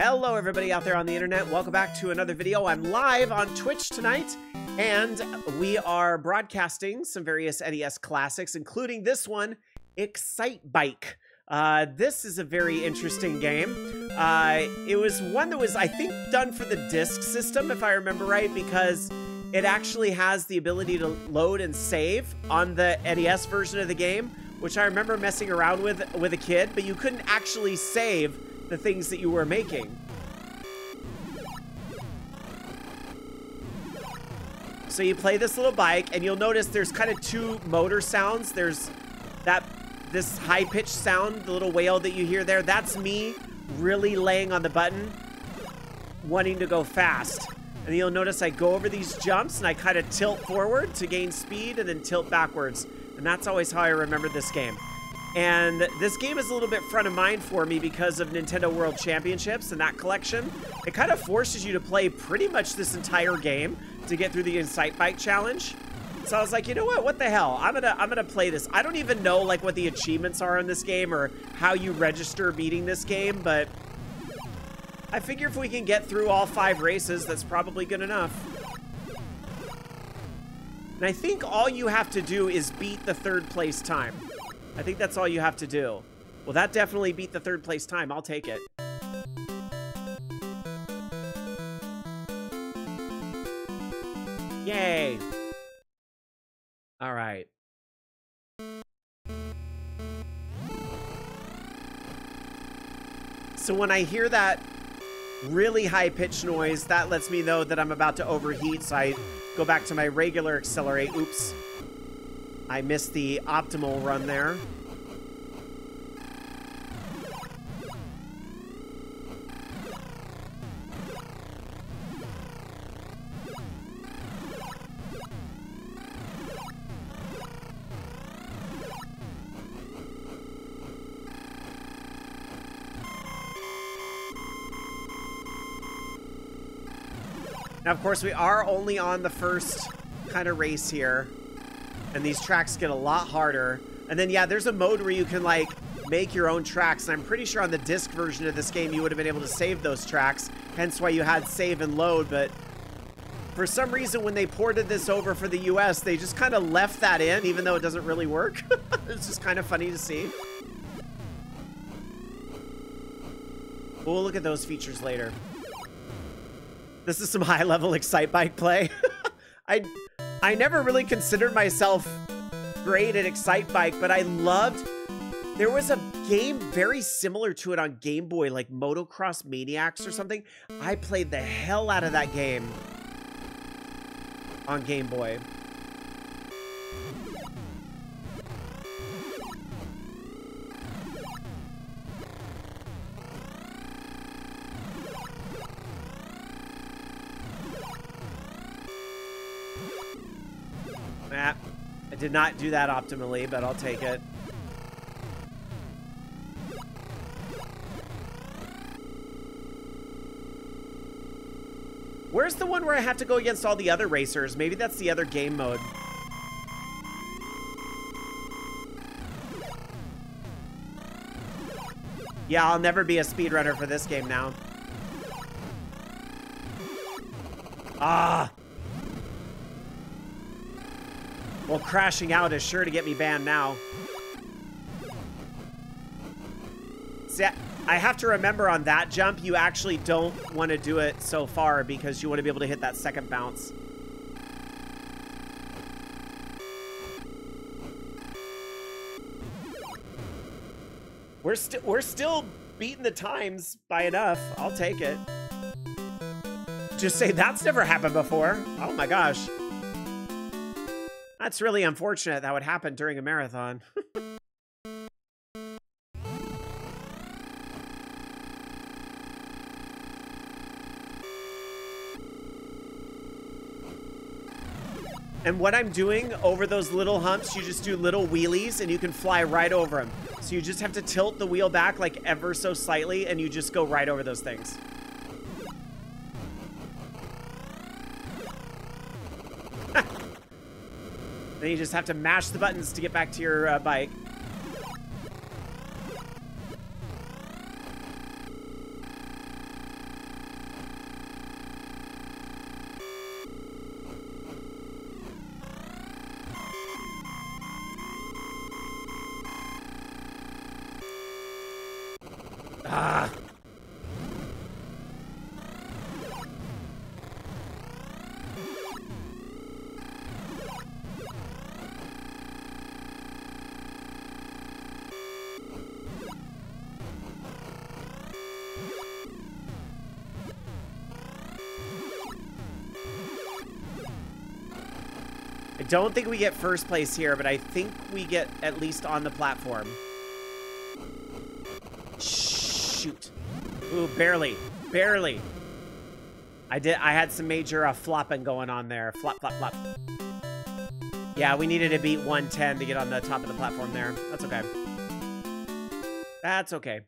Hello everybody out there on the internet. Welcome back to another video. I'm live on Twitch tonight, and we are broadcasting some various NES classics, including this one, Excitebike. This is a very interesting game. It was one that was, I think, done for the disc system, if I remember right, because it actually has the ability to load and save on the NES version of the game, which I remember messing around with a kid, but you couldn't actually save the things that you were making. So you play this little bike, and you'll notice there's kind of two motor sounds. There's this high-pitched sound, the little wail that you hear there. That's me really laying on the button, wanting to go fast. And you'll notice I go over these jumps, and I kind of tilt forward to gain speed, and then tilt backwards. And that's always how I remember this game. And this game is a little bit front of mind for me because of Nintendo World Championships and that collection. It kind of forces you to play pretty much this entire game to get through the Excitebike challenge. So I was like, you know what the hell? I'm gonna play this. I don't even know like what the achievements are in this game or how you register beating this game, but I figure if we can get through all 5 races, that's probably good enough. And I think all you have to do is beat the 3rd place time. I think that's all you have to do. Well, that definitely beat the 3rd place time. I'll take it. Yay. All right. So when I hear that really high-pitched noise, that lets me know that I'm about to overheat, so I go back to my regular accelerate. Oops. I missed the optimal run there. Now, of course, we are only on the first kind of race here. And these tracks get a lot harder. And then, yeah, there's a mode where you can, like, make your own tracks. And I'm pretty sure on the disc version of this game, you would have been able to save those tracks. Hence why you had save and load. But for some reason, when they ported this over for the US, they just kind of left that in, even though it doesn't really work. It's just kind of funny to see. We'll look at those features later. This is some high-level Excitebike play. I never really considered myself great at Excitebike, but I loved... There was a game very similar to it on Game Boy, like Motocross Maniacs or something. I played the hell out of that game on Game Boy. I did not do that optimally, but I'll take it. Where's the one where I have to go against all the other racers? Maybe that's the other game mode. Yeah, I'll never be a speedrunner for this game now. Ah! Well, crashing out is sure to get me banned now. See, I have to remember on that jump, you actually don't want to do it so far because you want to be able to hit that second bounce. We're still beating the times by enough. I'll take it. Just say that's never happened before. Oh my gosh. That's really unfortunate that would happen during a marathon. And what I'm doing over those little humps, you just do little wheelies and you can fly right over them. So you just have to tilt the wheel back like ever so slightly and you just go right over those things. Then you just have to mash the buttons to get back to your bike. Ah. I don't think we get first place here, but I think we get at least on the platform. Shoot. Ooh, barely. Barely. I had some major flopping going on there. Flop, flop, flop. Yeah, we needed to beat 110 to get on the top of the platform there. That's okay. That's okay.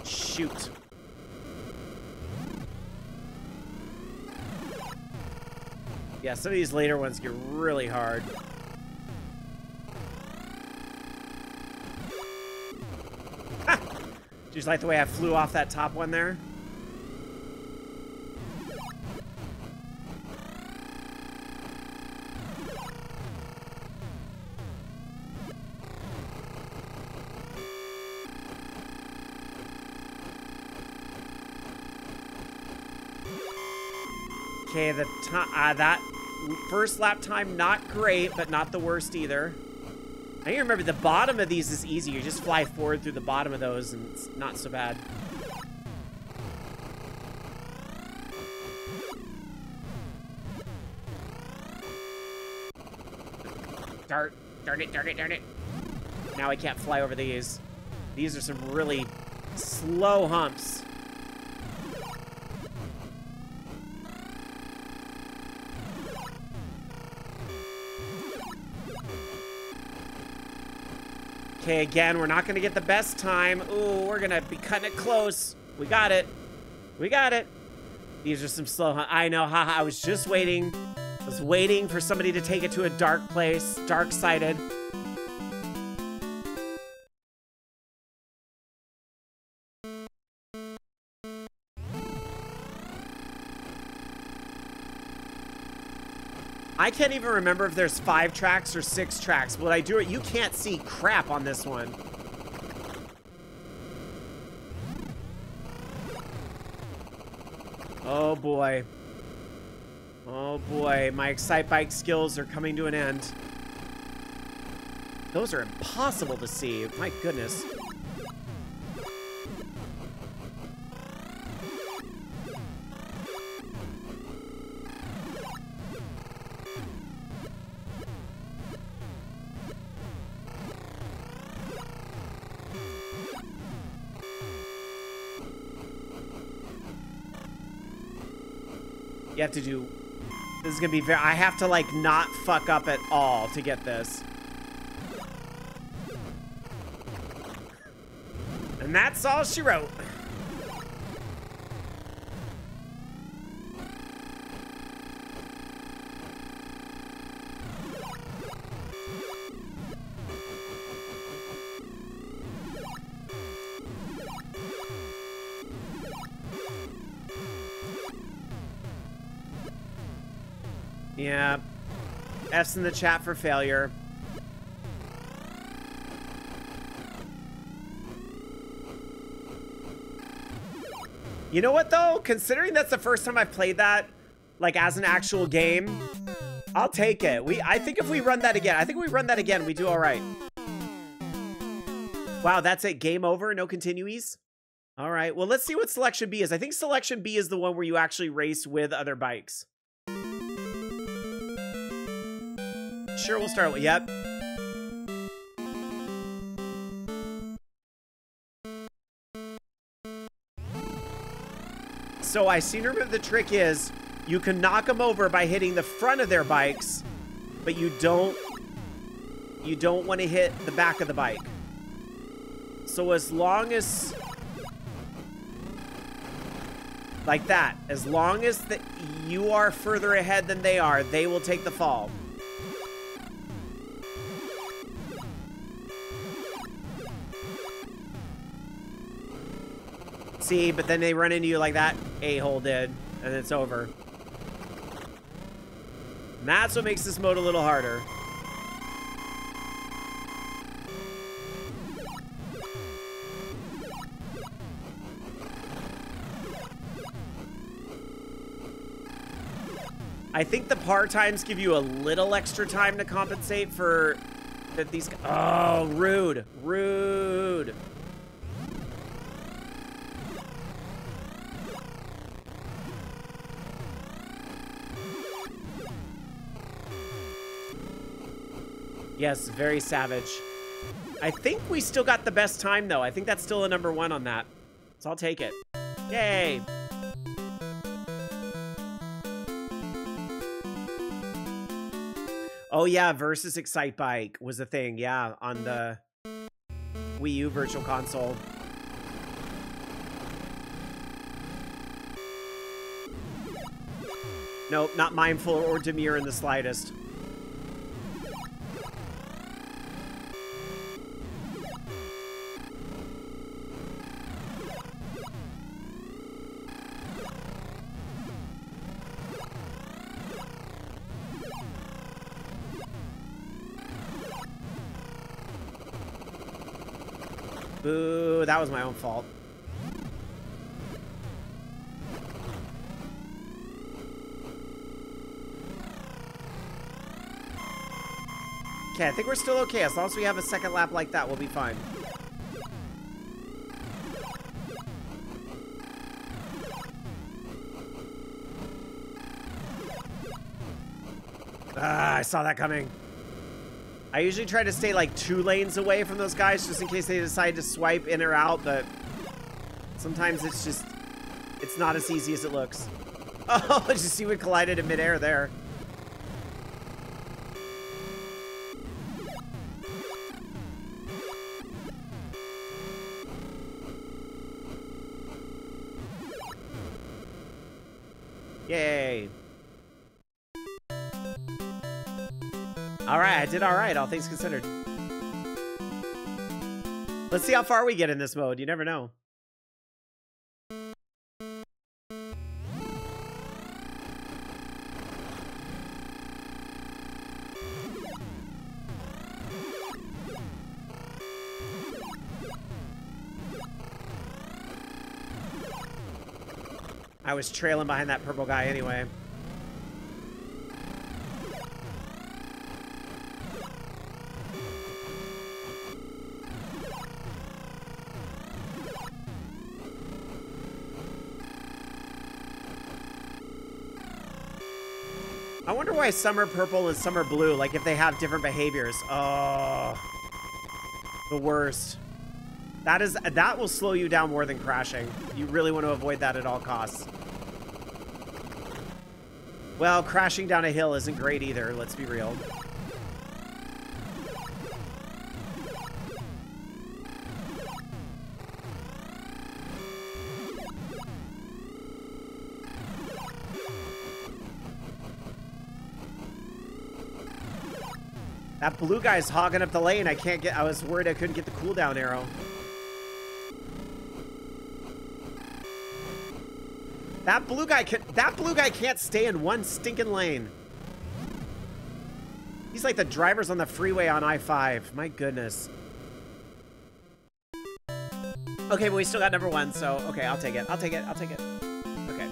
Shoot. Yeah, some of these later ones get really hard. Ha! Just like the way I flew off that top one there. Okay, that first lap time, not great, but not the worst either. I can remember the bottom of these is easy. You just fly forward through the bottom of those, and it's not so bad. Darn it, darn it, darn it. Now I can't fly over these. These are some really slow humps. Okay, again, we're not going to get the best time. Ooh, we're going to be cutting it close. We got it. We got it. These are some slow... I know, haha. I was just waiting. I was waiting for somebody to take it to a dark place. Dark-sided. I can't even remember if there's 5 tracks or 6 tracks. But when I do it, you can't see crap on this one. Oh boy. Oh boy, my Excitebike skills are coming to an end. Those are impossible to see. My goodness. You have to do... This is gonna be very... I have to, like, not fuck up at all to get this. And that's all she wrote. Yeah. F's in the chat for failure. You know what, though? Considering that's the first time I've played that, like, as an actual game, I'll take it. I think if we run that again, we do all right. Wow, that's it. Game over. No continues. All right. Well, let's see what Selection B is. I think Selection B is the one where you actually race with other bikes. Sure, we'll start with, yep. So I seem to remember the trick is you can knock them over by hitting the front of their bikes, but you don't want to hit the back of the bike. So as long as, like that, as long as you are further ahead than they are, they will take the fall. See, but then they run into you like that a-hole did, and it's over. And that's what makes this mode a little harder. I think the par times give you a little extra time to compensate for that these... Oh, rude. Rude. Yes, very savage. I think we still got the best time, though. I think that's still a #1 on that. So I'll take it. Yay! Oh, yeah, versus Excitebike was a thing, yeah, on the Wii U Virtual Console. Nope, not mindful or demure in the slightest. Boo, that was my own fault. Okay, I think we're still okay. As long as we have a second lap like that, we'll be fine. Ah, I saw that coming. I usually try to stay like 2 lanes away from those guys just in case they decide to swipe in or out, but sometimes it's just, it's not as easy as it looks. Oh, did you see we collided in midair there? Yay. Alright, I did alright, all things considered. Let's see how far we get in this mode. You never know. I was trailing behind that purple guy anyway. I wonder why some are purple and some are blue, like if they have different behaviors. Oh, the worst. That will slow you down more than crashing. You really want to avoid that at all costs. Well, crashing down a hill isn't great either, let's be real. That blue guy's hogging up the lane. I was worried I couldn't get the cooldown arrow. That blue guy can't stay in one stinking lane. He's like the drivers on the freeway on I-5. My goodness. Okay, but we still got #1, so okay, I'll take it. I'll take it. I'll take it. Okay.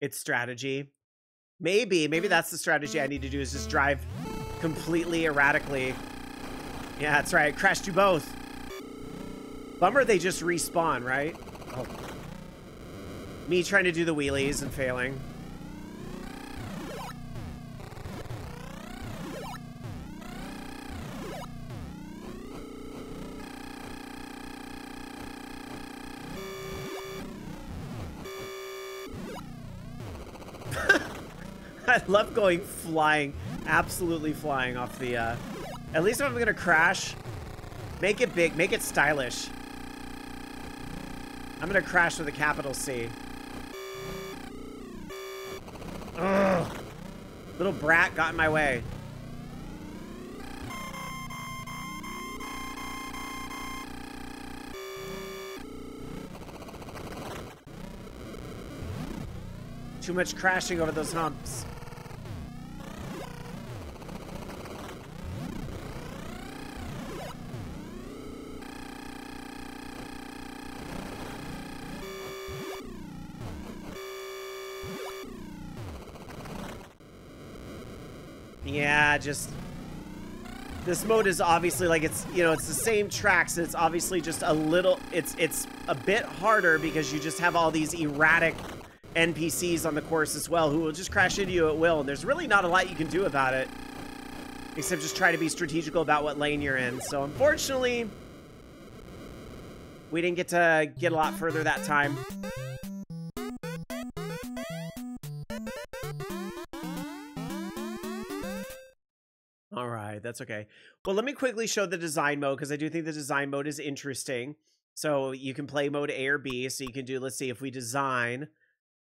It's strategy. Maybe that's the strategy I need to do, is just drive completely erratically. Yeah, that's right. Crashed you both. Bummer they just respawn, right? Oh. Me trying to do the wheelies and failing. I love going flying, absolutely flying off the, at least if I'm gonna crash, make it big, make it stylish. I'm gonna crash with a capital C. Ugh. Little brat got in my way. Too much crashing over those humps. Yeah, just... This mode is obviously like it's, you know, it's the same tracks. And it's obviously just a little, it's a bit harder because you just have all these erratic NPCs on the course as well who will just crash into you at will. And there's really not a lot you can do about it except just try to be strategical about what lane you're in. So unfortunately, we didn't get to get a lot further that time. All right, that's okay. Well, let me quickly show the design mode because I do think the design mode is interesting. So you can play mode A or B. So you can do, let's see, if we design,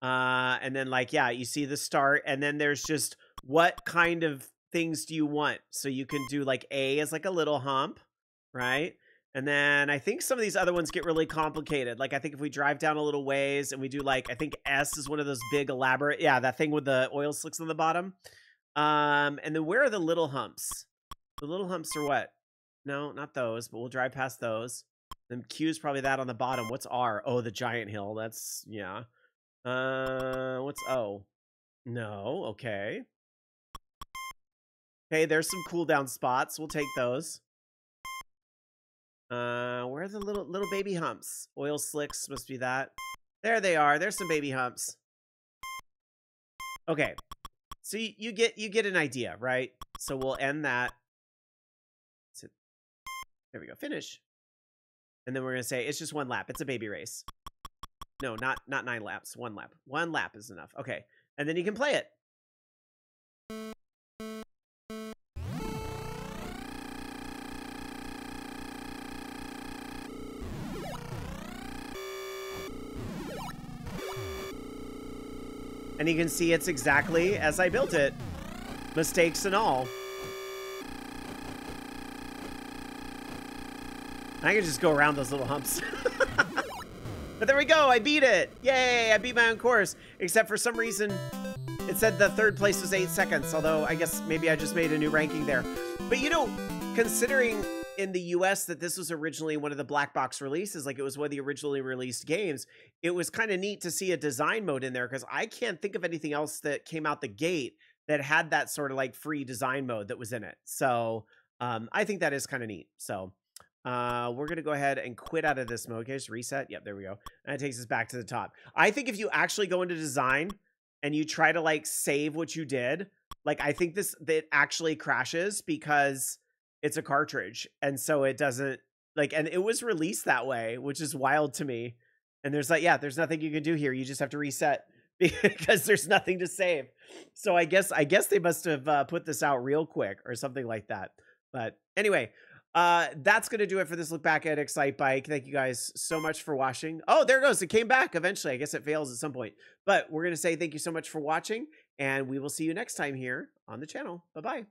and then like, yeah, you see the start, and then there's just what kind of things do you want? So you can do like A as like a little hump, right? And then I think some of these other ones get really complicated. Like I think if we drive down a little ways and we do like, I think S is one of those big elaborate, yeah, that thing with the oil slicks on the bottom. And then where are the little humps? The little humps are what? No, not those, but we'll drive past those. Then Q is probably that on the bottom. What's R? Oh, the giant hill. That's, yeah. What's O? No, okay. Okay, there's some cooldown spots. We'll take those. Where are the little baby humps? Oil slicks must be that. There they are. There's some baby humps. Okay. So you get an idea, right? So we'll end that. There we go. Finish. And then we're going to say it's just one lap. It's a baby race. No, not 9 laps. 1 lap. 1 lap is enough. Okay. And then you can play it. And you can see it's exactly as I built it. Mistakes and all. I can just go around those little humps. But there we go, I beat it. Yay, I beat my own course. Except for some reason, it said the third place was 8 seconds. Although, I guess maybe I just made a new ranking there. But you know, considering in the US that this was originally one of the black box releases, like it was one of the originally released games, it was kind of neat to see a design mode in there because I can't think of anything else that came out the gate that had that sort of like free design mode that was in it. So I think that is kind of neat. So we're going to go ahead and quit out of this mode. Okay, just reset. Yep, there we go. And it takes us back to the top. I think if you actually go into design and you try to like save what you did, like I think that actually crashes because it's a cartridge. And so it doesn't like, and it was released that way, which is wild to me. And there's like, yeah, there's nothing you can do here. You just have to reset because there's nothing to save. So I guess they must have put this out real quick or something like that. But anyway, that's going to do it for this look back at Excitebike. Thank you guys so much for watching. Oh, there it goes. It came back eventually. I guess it fails at some point. But we're going to say thank you so much for watching, and we will see you next time here on the channel. Bye-bye.